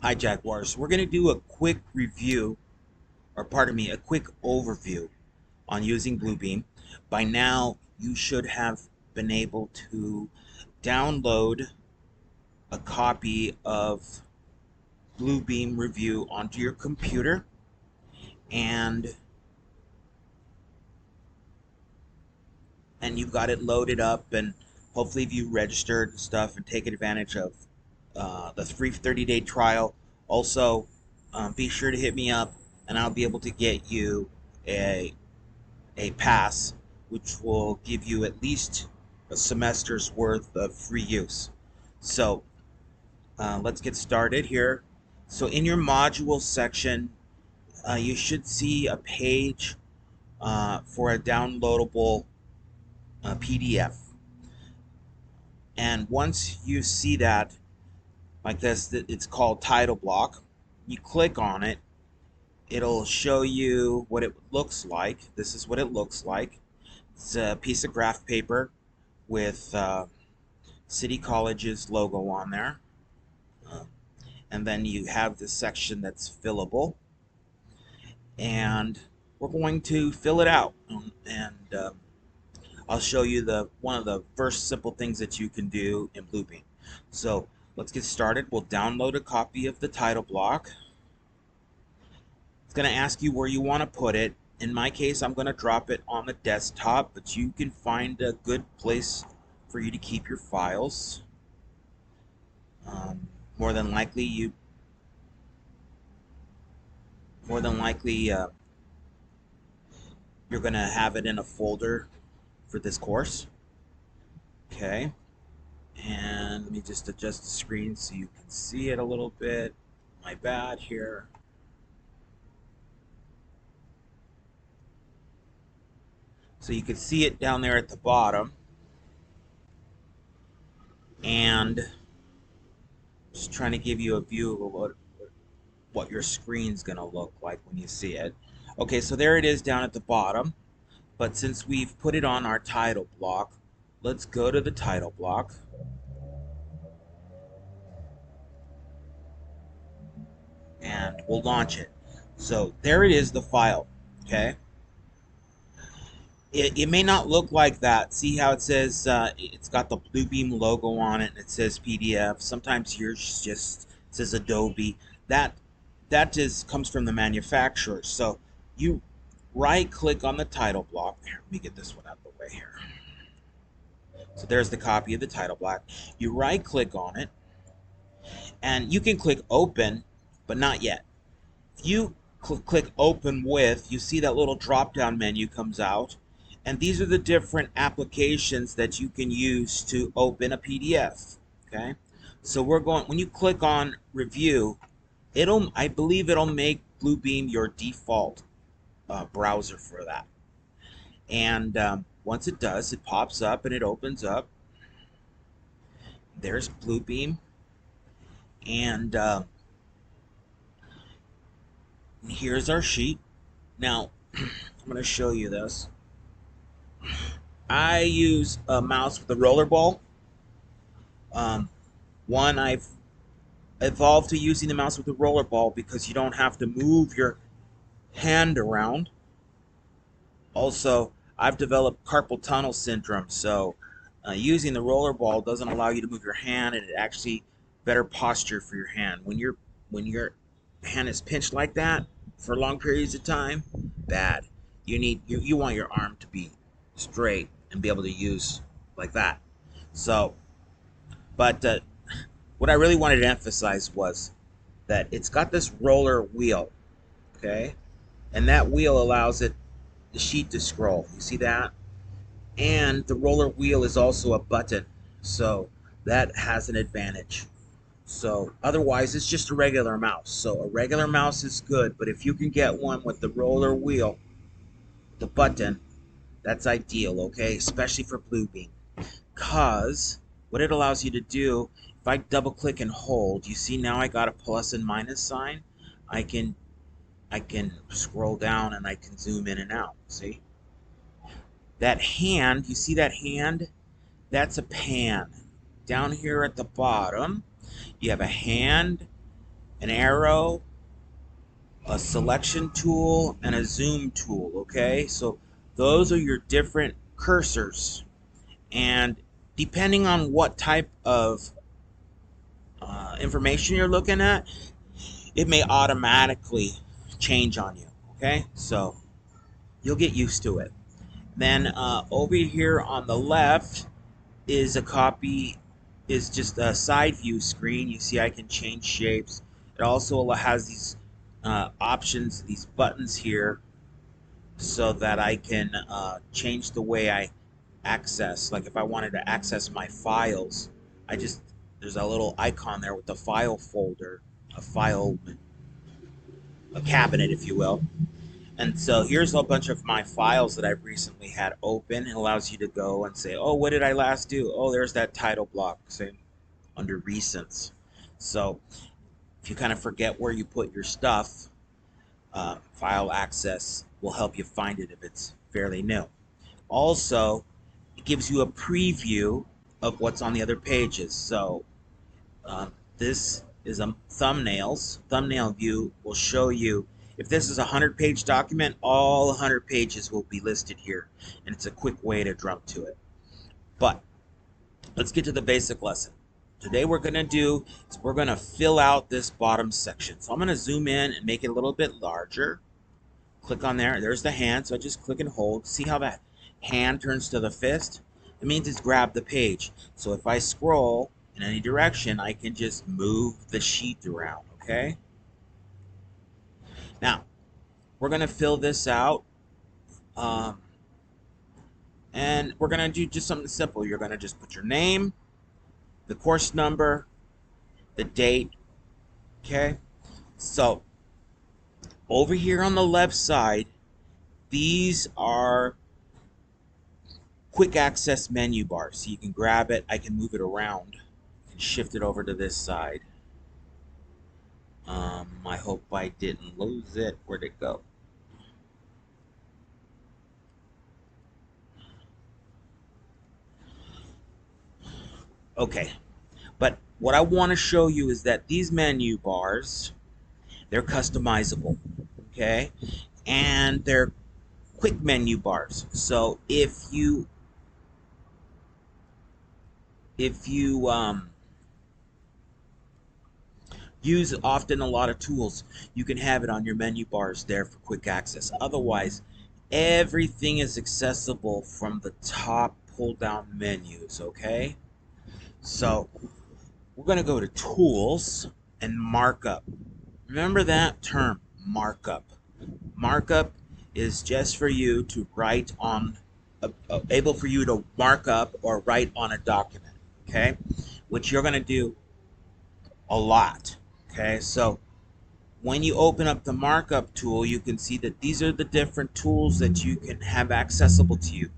Hi Jaguars. We're going to do a quick review, or pardon me, a quick overview on using Bluebeam. By now, you should have been able to download a copy of Bluebeam Review onto your computer, and you've got it loaded up, and hopefully you registered and stuff and taken advantage of the free 30-day trial. Also, be sure to hit me up and I'll be able to get you a pass, which will give you at least a semester's worth of free use. So let's get started here. So in your module section, you should see a page for a downloadable PDF. And once you see that, like this, it's called title block. You click on it, it'll show you what it looks like. This is what it looks like. It's a piece of graph paper with City College's logo on there. And then you have this section that's fillable. And we're going to fill it out. And I'll show you one of the first simple things that you can do in Bluebeam. So let's get started. We'll download a copy of the title block. It's going to ask you where you want to put it. In my case, I'm going to drop it on the desktop, but you can find a good place for you to keep your files. More than likely, you're going to have it in a folder for this course. Okay. And let me just adjust the screen so you can see it a little bit. My bad here. So you can see it down there at the bottom. And just trying to give you a view of what your screen's going to look like when you see it. Okay, so there it is down at the bottom. But since we've put it on our title block, let's go to the title block. And we'll launch it. So there it is, the file. Okay. It may not look like that. See how it says it's got the Bluebeam logo on it and it says PDF. Sometimes yours just says Adobe. That just comes from the manufacturer. So you right click on the title block. Here, let me get this one out of the way here. So there's the copy of the title block. You right click on it and you can click open, but not yet. If you click open with, you see that little drop down menu comes out. And these are the different applications that you can use to open a PDF. Okay, so when you click on review, I believe it'll make Bluebeam your default browser for that. And once it does, it pops up and it opens up. There's Bluebeam, and here's our sheet. Now I'm going to show you this. I use a mouse with a roller ball. I've evolved to using the mouse with a roller ball because you don't have to move your hand around. Also, I've developed carpal tunnel syndrome, so using the roller ball doesn't allow you to move your hand, and it actually better posture for your hand. When your hand is pinched like that for long periods of time, bad. You want your arm to be straight and be able to use like that. So, but what I really wanted to emphasize was that it's got this roller wheel, okay, and that wheel allows the sheet to scroll. You see that? And the roller wheel is also a button, so that has an advantage. So otherwise, it's just a regular mouse. So a regular mouse is good, but if you can get one with the roller wheel, the button, that's ideal, okay? Especially for Bluebeam. Because what it allows you to do, if I double click and hold, you see now I got a plus and minus sign. I can scroll down and I can zoom in and out, see? That hand, you see that hand? That's a pan. Down here at the bottom, you have a hand an arrow, a selection tool, and a zoom tool. Okay, so those are your different cursors, and depending on what type of information you're looking at, it may automatically change on you. Okay, so you'll get used to it. Then over here on the left is a copy, is just a side view screen. You see I can change shapes. It also has these options, these buttons here, so that I can change the way I access. Like if I wanted to access my files, there's a little icon there with the file folder, a cabinet, if you will. And so here's a bunch of my files that I've recently had open. It allows you to go and say, oh, what did I last do? Oh, there's that title block, same under recents. So if you kind of forget where you put your stuff, file access will help you find it if it's fairly new. Also, it gives you a preview of what's on the other pages. So this is a thumbnail view will show you if this is a 100-page document, all 100 pages will be listed here, and it's a quick way to jump to it. But let's get to the basic lesson. Today we're going to fill out this bottom section. So I'm going to zoom in and make it a little bit larger. Click on there. There's the hand, so I just click and hold. See how that hand turns to the fist? It means it's grabbed the page. So if I scroll in any direction, I can just move the sheet around, okay? Now, we're going to fill this out, and we're going to do just something simple. You're going to just put your name, the course number, the date, okay? So, over here on the left side, these are quick access menu bars. So you can grab it, I can move it around, and shift it over to this side. I hope I didn't lose it. Where'd it go? Okay, but what I want to show you is that these menu bars, they're customizable, okay? And they're quick menu bars. So if you use often a lot of tools, you can have it on your menu bars there for quick access. Otherwise, everything is accessible from the top pull down menus, okay? So we're going to go to tools and markup. Remember that term, markup. Markup is just for you to write on, able for you to mark up or write on a document, okay? Which you're going to do a lot. Okay, so when you open up the markup tool, you can see that these are the different tools that you can have accessible to you.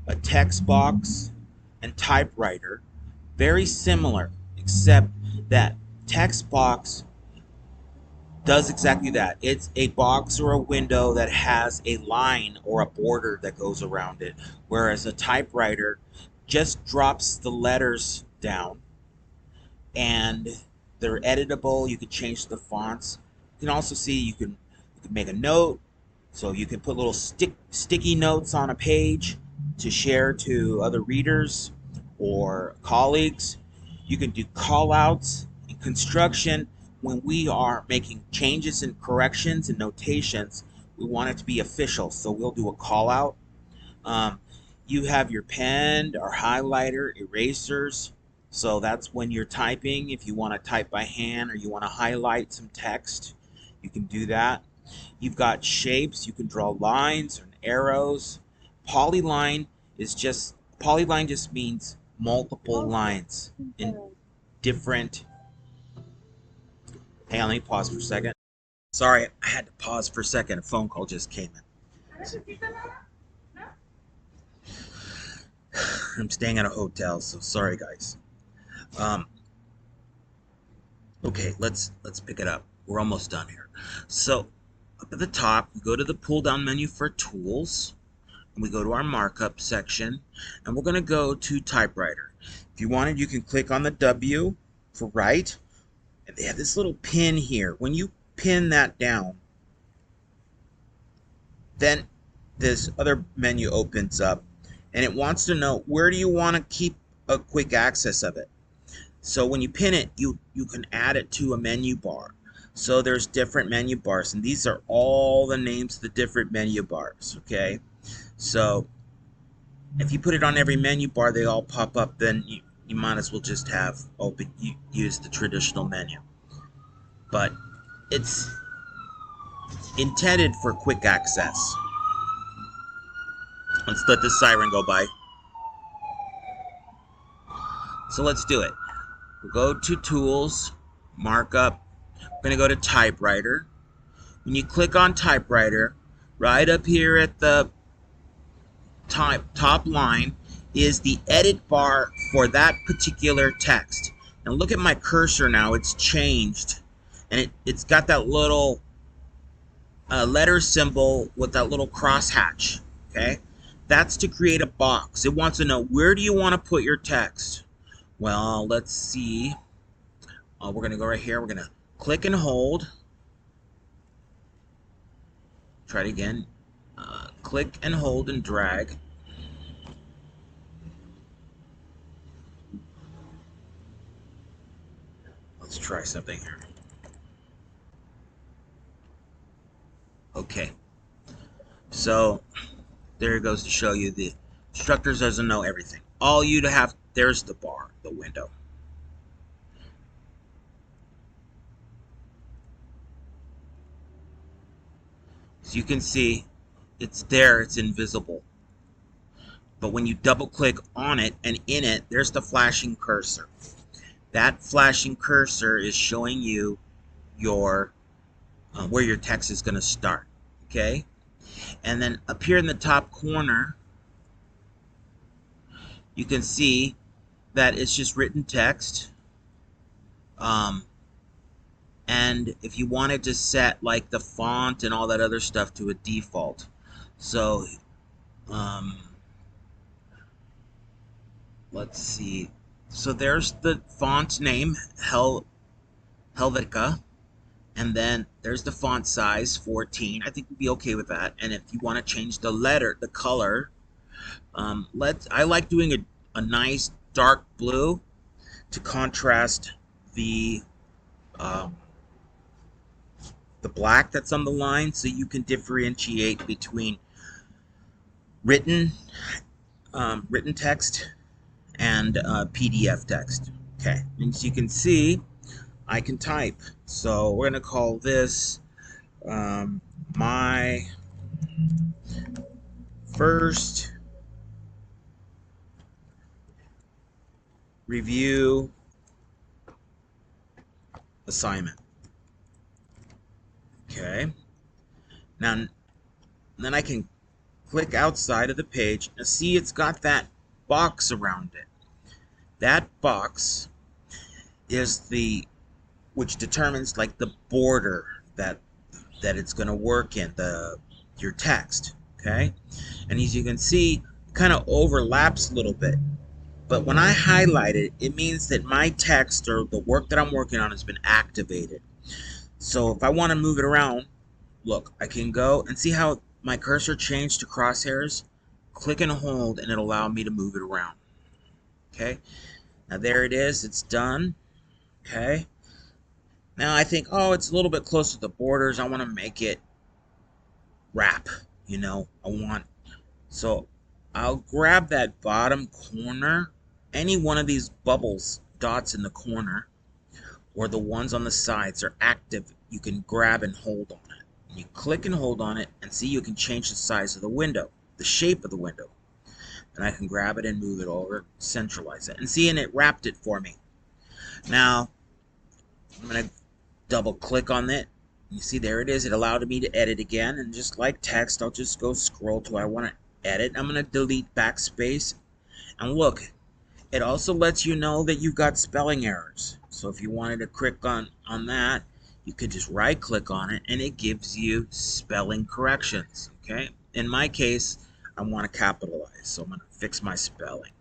A text box and typewriter, very similar, except that text box does exactly that. It's a box or a window that has a line or a border that goes around it, whereas a typewriter just drops the letters down, and they're editable. You can change the fonts. You can also see you can make a note, so you can put little sticky notes on a page to share to other readers or colleagues. You can do call outs. In construction, when we are making changes and corrections and notations, we want it to be official, so we'll do a call out. You have your pen or highlighter, erasers. So that's when you're typing. If you want to type by hand or you want to highlight some text, you can do that. You've got shapes. You can draw lines and arrows. Polyline just means multiple lines in different. Hang on, let me pause for a second. Sorry, I had to pause for a second. A phone call just came in. I'm staying at a hotel, so sorry, guys. Okay, let's pick it up. We're almost done here. So up at the top, we go to the pull down menu for tools, and we go to our markup section, and we're going to go to typewriter. If you wanted, you can click on the W for write, and they have this little pin here. When you pin that down, then this other menu opens up, and it wants to know where do you want to keep a quick access of it. So when you pin it, you can add it to a menu bar. So there's different menu bars, and these are all the names of the different menu bars, okay? So if you put it on every menu bar, they all pop up, then you might as well just have use the traditional menu. But it's intended for quick access. Let's let the siren go by. So let's do it. We'll go to Tools, Markup. We're going to go to Typewriter. When you click on Typewriter, right up here at the top line is the edit bar for that particular text. And look at my cursor now, it's changed. And it's got that little letter symbol with that little crosshatch, okay? That's to create a box. It wants to know, where do you want to put your text? Well, let's see. We're going to go right here. We're going to click and hold. Try it again. Click and hold and drag. Let's try something here. Okay. So there it goes to show you the instructors doesn't know everything. All you to have, there's the bar, the window. As you can see, it's there, it's invisible. But when you double click on it and in it, there's the flashing cursor. That flashing cursor is showing you your where your text is going to start. Okay? And then up here in the top corner, you can see that it's just written text. And if you wanted to set like the font and all that other stuff to a default. So let's see. So there's the font name, Helvetica. And then there's the font size, 14. I think we'd be okay with that. And if you want to change the letter, the color, I like doing a nice dark blue to contrast the black that's on the line, so you can differentiate between written text and PDF text. Okay, and as you can see, I can type. So we're going to call this my first review assignment. Okay. Now, then I can click outside of the page and see it's got that box around it. That box is which determines like the border that it's going to work in, your text. Okay. And as you can see, it kind of overlaps a little bit. But when I highlight it, it means that my text or the work that I'm working on has been activated. So if I want to move it around, look, I can go and see how my cursor changed to crosshairs. Click and hold and it'll allow me to move it around. Okay, now there it is, it's done. Okay, now I think, oh, it's a little bit close to the borders. I want to make it wrap, so I'll grab that bottom corner, any one of these bubbles, dots in the corner, or the ones on the sides are active. You can grab and hold on it. You click and hold on it, and see you can change the size of the window, the shape of the window. And I can grab it and move it over, centralize it. And see, and it wrapped it for me. Now, I'm going to double click on it. You see, there it is. It allowed me to edit again. And just like text, I'll just go scroll to where I want to edit. I'm going to delete backspace. And look, it also lets you know that you've got spelling errors. So if you wanted to click on that, you could just right click on it and it gives you spelling corrections. Okay. In my case, I want to capitalize, so I'm going to fix my spelling.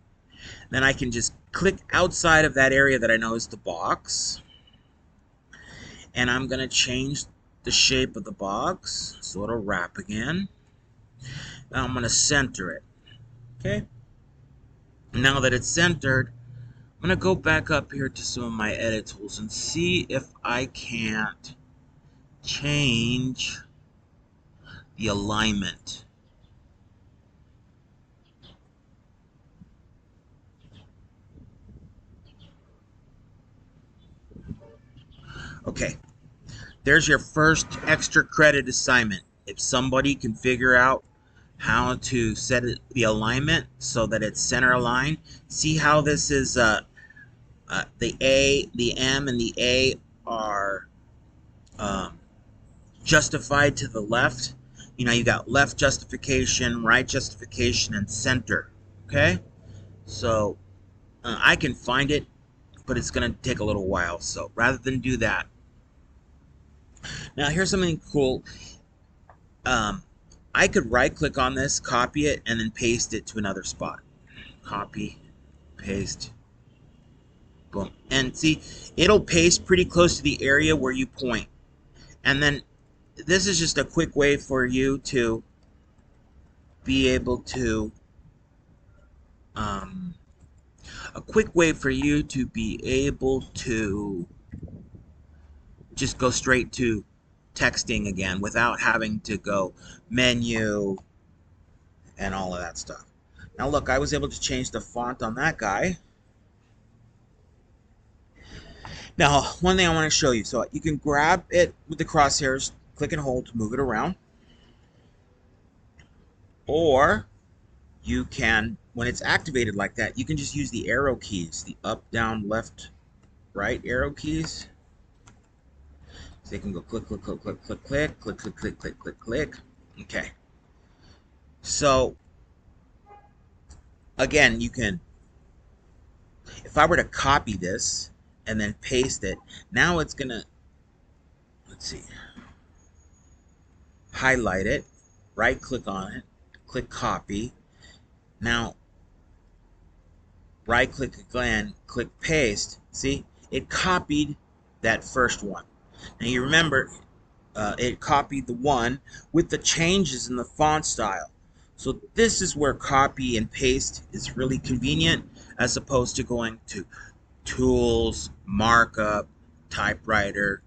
Then I can just click outside of that area that I know is the box. and I'm going to change the shape of the box so it'll wrap again. Now I'm going to center it. Okay? Now that it's centered, I'm going to go back up here to some of my edit tools and see if I can't change the alignment. Okay, there's your first extra credit assignment. If somebody can figure out how to set the alignment so that it's center aligned, see how this is the A, the M, and the A are justified to the left. You know, you got left justification, right justification, and center. Okay, so I can find it, but it's going to take a little while. So rather than do that, now here's something cool. I could right click on this, copy it, and then paste it to another spot. Copy, paste, boom. And see, it'll paste pretty close to the area where you point. And then this is just a quick way for you to be able to just go straight to texting again without having to go menu and all of that stuff. Now look, I was able to change the font on that guy. Now, one thing I want to show you. So you can grab it with the crosshairs, click and hold to move it around. Or you can, when it's activated like that, you can just use the arrow keys, the up, down, left, right arrow keys. So you can go click, click, click, click, click, click, click, click, click, click, click, click. Okay. So again, you can, if I were to copy this and then paste it, now it's gonna, let's see, highlight it, right click on it, click copy. Now right click again, click paste. See, it copied that first one. Now you remember it copied the one with the changes in the font style. So this is where copy and paste is really convenient, as opposed to going to tools, markup, typewriter,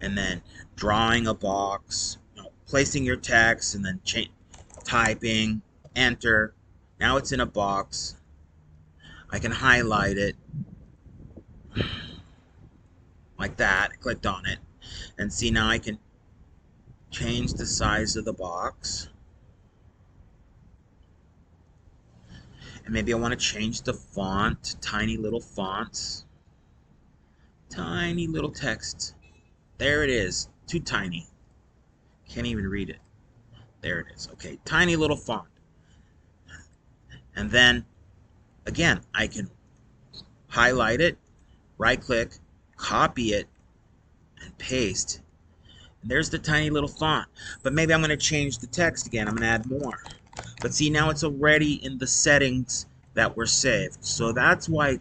and then drawing a box, placing your text, and then typing, enter. Now it's in a box. I can highlight it like that. I clicked on it, and see, now I can change the size of the box. And maybe I want to change the font to tiny little fonts. Tiny little text. There it is. Too tiny. Can't even read it. There it is. Okay, tiny little font. And then, again, I can highlight it, right click, copy it, and paste. And there's the tiny little font. But maybe I'm going to change the text again. I'm going to add more. But see, now it's already in the settings that were saved. So that's why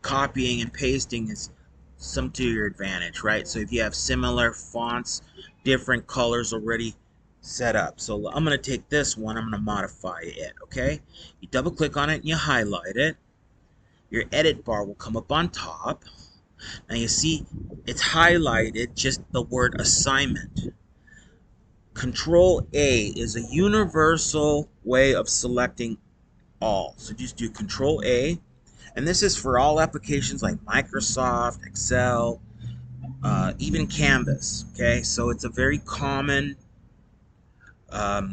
copying and pasting is some to your advantage, right? So if you have similar fonts, different colors already set up. So I'm going to take this one, I'm going to modify it, okay? You double click on it and you highlight it. Your edit bar will come up on top. Now you see it's highlighted just the word assignment. Control A is a universal way of selecting all. So just do Control A, and this is for all applications like Microsoft, Excel, even Canvas. Okay, so it's a very common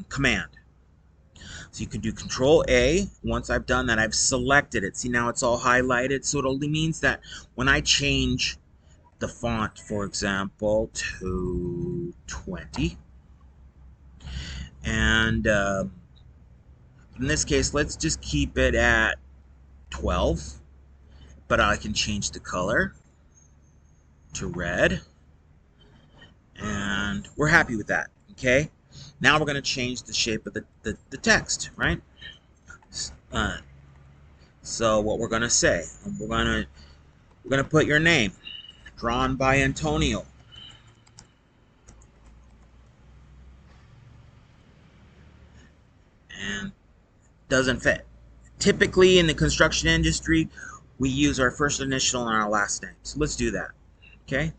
command. So you can do Control A. Once I've done that, I've selected it. See, now it's all highlighted, so it only means that when I change the font, for example, to 20, and in this case, let's just keep it at 12, but I can change the color to red, and we're happy with that. Okay, now we're going to change the shape of the text, right? So what we're going to say, we're going to put your name, drawn by Antonio. and doesn't fit. Typically in the construction industry, we use our first initial and our last name. So let's do that. Okay?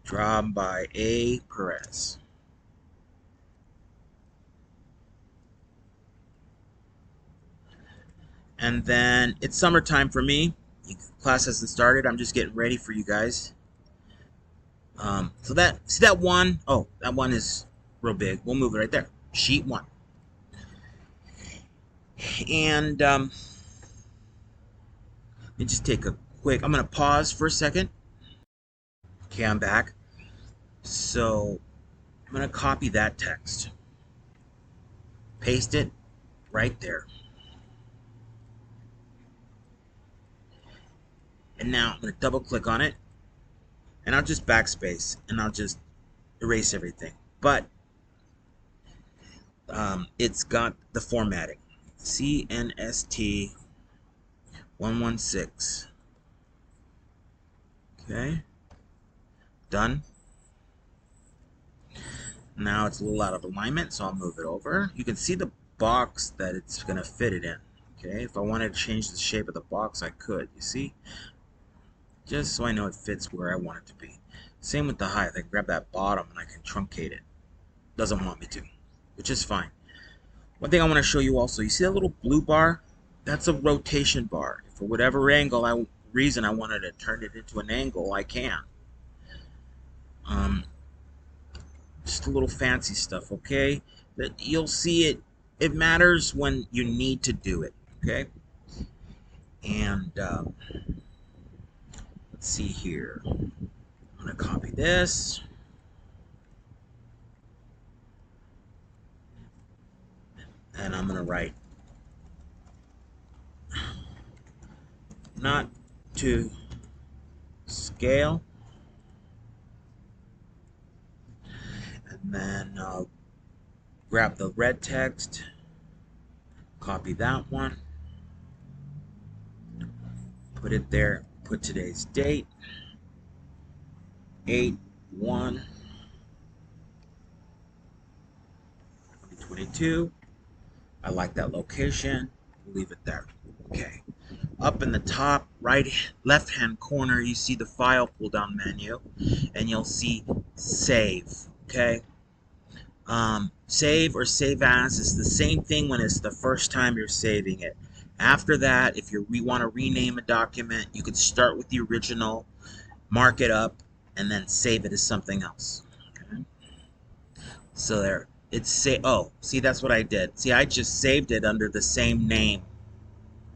Drawn by A. Perez. And then it's summertime for me. Class hasn't started. I'm just getting ready for you guys. So that one, oh, that one is real big. We'll move it right there. Sheet 1. And let me just take a quick, I'm going to pause for a second. Okay, I'm back. So I'm going to copy that text. Paste it right there. And now I'm going to double click on it. And I'll just backspace and I'll just erase everything. But it's got the formatting. CNST 116. Okay. Done. Now it's a little out of alignment, so I'll move it over. You can see the box that it's going to fit it in. Okay. If I wanted to change the shape of the box, I could. You see? Just so I know it fits where I want it to be. Same with the height. I can grab that bottom and I can truncate it. Doesn't want me to, which is fine. One thing I want to show you also, you see that little blue bar? That's a rotation bar. For whatever reason I wanted to turn it into an angle, I can. Just a little fancy stuff, okay? That you'll see it. It matters when you need to do it, okay? And let's see here. I'm gonna copy this. And I'm gonna write not to scale. And then I'll grab the red text, copy that one, put it there, put today's date, 8/1/2022. I like that location. Leave it there. Okay. Up in the top left hand corner, you see the file pull down menu, and you'll see save. Okay. Save or save as is the same thing when it's the first time you're saving it. After that, if you want to rename a document, you could start with the original, mark it up, and then save it as something else. Okay. So there. Oh, see, that's what I did. See, I just saved it under the same name.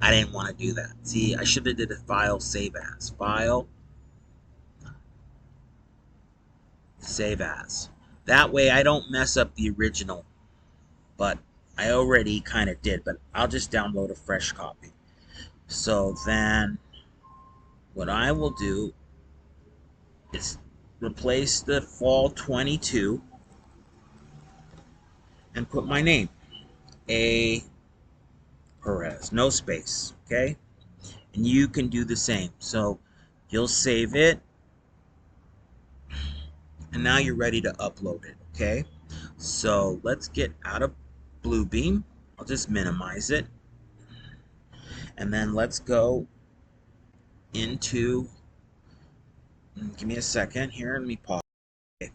I didn't want to do that. See, I should have did a file save as. File save as. That way I don't mess up the original. But I already kind of did. But I'll just download a fresh copy. So then what I will do is replace the fall 22 and put my name. A. Perez. No space. Okay? And you can do the same. So you'll save it. And now you're ready to upload it. Okay? So let's get out of Blubeam. I'll just minimize it. And then let's go into... Give me a second here. Let me pause. Okay.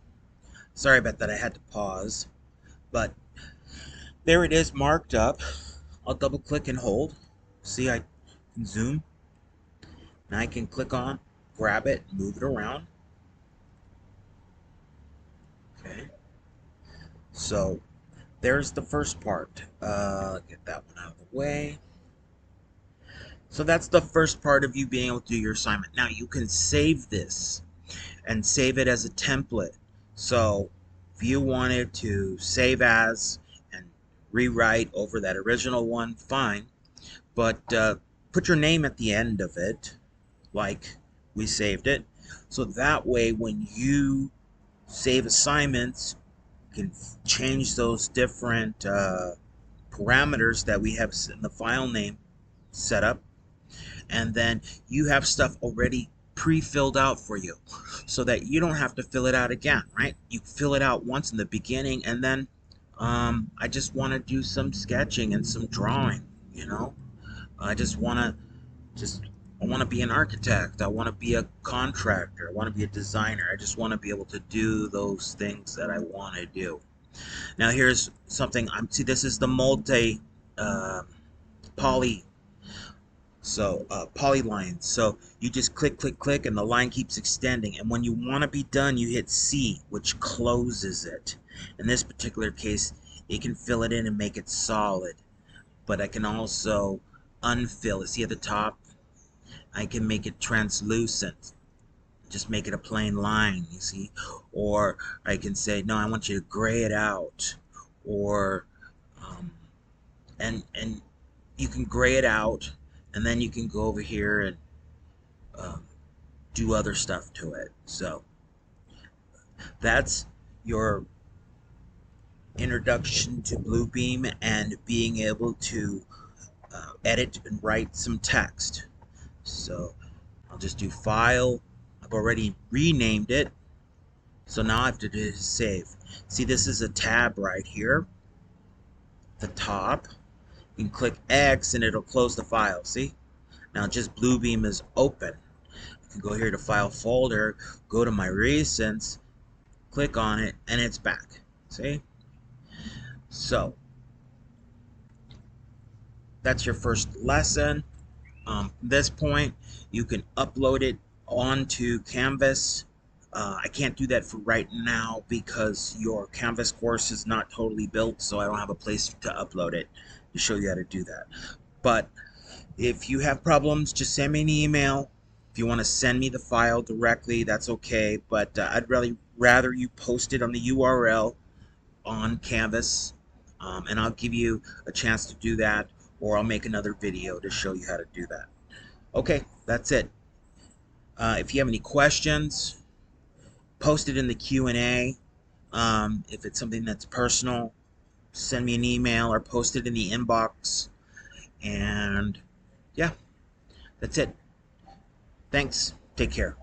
Sorry about that. I had to pause. But there it is marked up. I'll double click and hold. See, I can zoom. And I can click on, grab it, move it around. Okay. So there's the first part. Get that one out of the way. So that's the first part of you being able to do your assignment. Now you can save this and save it as a template. So if you wanted to save as and rewrite over that original one, fine. But put your name at the end of it, like we saved it. So that way when you save assignments, you can change those different parameters that we have in the file name set up. And then you have stuff already pre-filled out for you so that you don't have to fill it out again, right? You fill it out once in the beginning and then I just want to do some sketching and some drawing, you know. I just want to just I want to be an architect. I want to be a contractor. I want to be a designer. I just want to be able to do those things that I want to do. Now here's something. See, this is the multi uh, poly polyline. So you just click, click, click, and the line keeps extending. And when you want to be done, you hit C, which closes it. In this particular case, it can fill it in and make it solid. But I can also unfill it. See at the top? I can make it translucent. Just make it a plain line, you see? Or I can say, no, I want you to gray it out. Or, um, and you can gray it out, and then you can go over here and um, do other stuff to it. So that's your introduction to Bluebeam and being able to edit and write some text. So I'll just do File. I've already renamed it. So now I have to do is save. See, this is a tab right here, the top. You can click X and it'll close the file. See? Now just Bluebeam is open. You can go here to File Folder, go to My Recents, click on it, and it's back. See? So that's your first lesson. From this point, you can upload it onto Canvas. I can't do that for right now because your Canvas course is not totally built, so I don't have a place to upload it to show you how to do that. But if you have problems, just send me an email. If you want to send me the file directly, that's okay, but I'd rather you post it on the URL on Canvas, and I'll give you a chance to do that, or I'll make another video to show you how to do that. Okay, that's it. If you have any questions, post it in the Q&A. If it's something that's personal, send me an email or post it in the inbox. And yeah, that's it. Thanks. Take care.